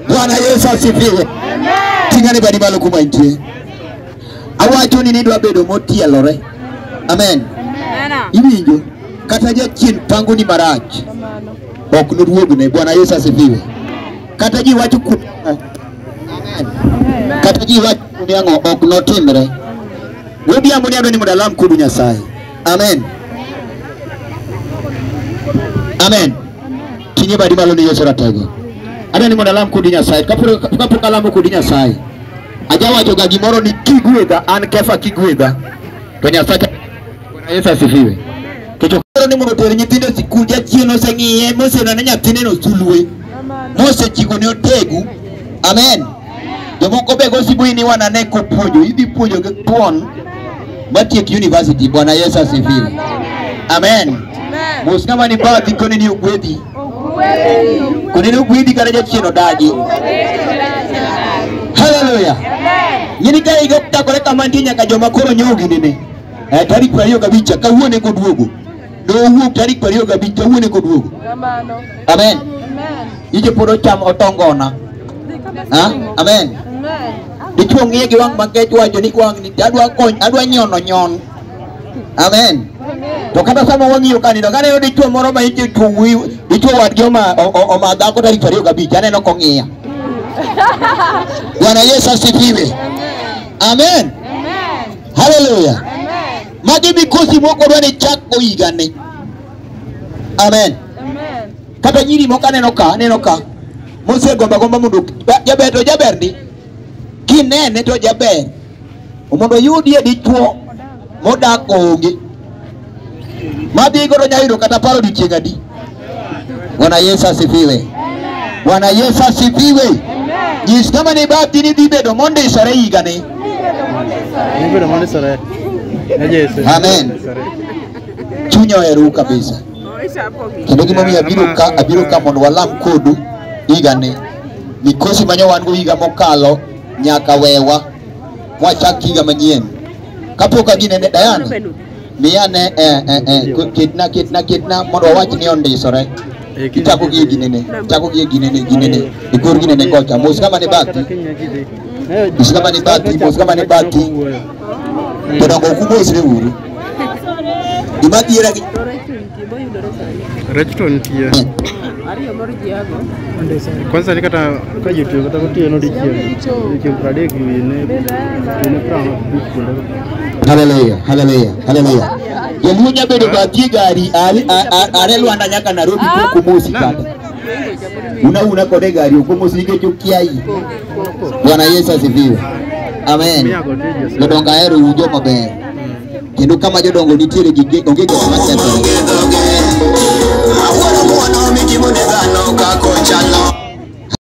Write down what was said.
Bwana Yesu asifiwe. Tingani badi malo kumaintie. Awacho ni nidwa bedo motielore. Amen. Iwinjo kata jachien pango ni marach. Ok noduogne. Bwana Yesu asifiwe. Kata ji wacho kunyango. Amen. Kata ji wacho kunyango ok notimre. Godhiambo ni adwani mondo alam kudu Nyasaye. Amen. Amen. Tinye badi malo ni Yesu ratego. Adani mondo alam kudu Nyasaye. Kapok alamo kudu Nyasaye. Ajawacho ga gimoro ni kigwedha an Kepha kigwedha. To Nyasaye Bwana Yesu asifiwe. Kecho ni mondo tere nyithindo sikul jachien oseng'iye moseneno nyathine no sulwe. Mose chiko ne otegu. Amen. Jomoko be gosibui ni wanane kopuonjo. Idhi puonjo gi thuon matiek university. Bwana Yesu asifiwe. Amen. Mos kama ni bathi kone ni ogwedhi. Kone ni ogwedhi kare jachien odagi. Hallelujah. Nyini ka igo takore kama ndi nyaka joma koro nyogi nene. Tarik 25 kawuone koduogo. Do wuok tarik 25 kawuone koduogo. Amen. Ije poro cham otongona. Amen. Dichuo ng'iye gi wang' makech wacho ni wang' ni adwa kony, adwa nyono nyon. Amen. To kata sama wang'iyo kanino kaneno dichuo moro ma iche tuwi, dichuo wadgi oma dhako tarik 25 aneno kong'iya. Bwana Yesu asifiwe. Amen. Hallelujah. Magi mikosi moko dwani chako higane. Amen. Kata nyiri moko aneno ka mose gomba mondo jaber to jaber ni kinene to jaber mondo yudie dichuo modak onge madhi goro nyayudo kata paro dichieng' adi. Bwana Yesu asifiwe. Bwana Yesu asifiwe. Nyis kama ni bathi ni dhi bedo mondisore higane. Amen. Chunya oheru kabisa. Kendo gimomiyo abiro ka mondo walam kodu higane. Mikosi manyo wan go higa mokalo nyaka wewa mwachak higa manyien. Kapok aginene Diana miyane kitna mondo wawach ni ondisore. Kitako gie ginene ikor ginene kocha mos kama ni bathi mos kama ni bathi to dongo kumosre uru imadhiera gi Rechton tie kwanza nikata ka YouTube kata kotieno dichieng' 30 ne haleluya Yemunya bedo bathi gari are Lwanda nyaka Nairobi kumosi kata una kode gari kumosi nikech okiai. Bwana Yesu asifiwe. Amen. Jodongo ahero ujo maber kendo kama jodongo nitiere gi onge gik makethore.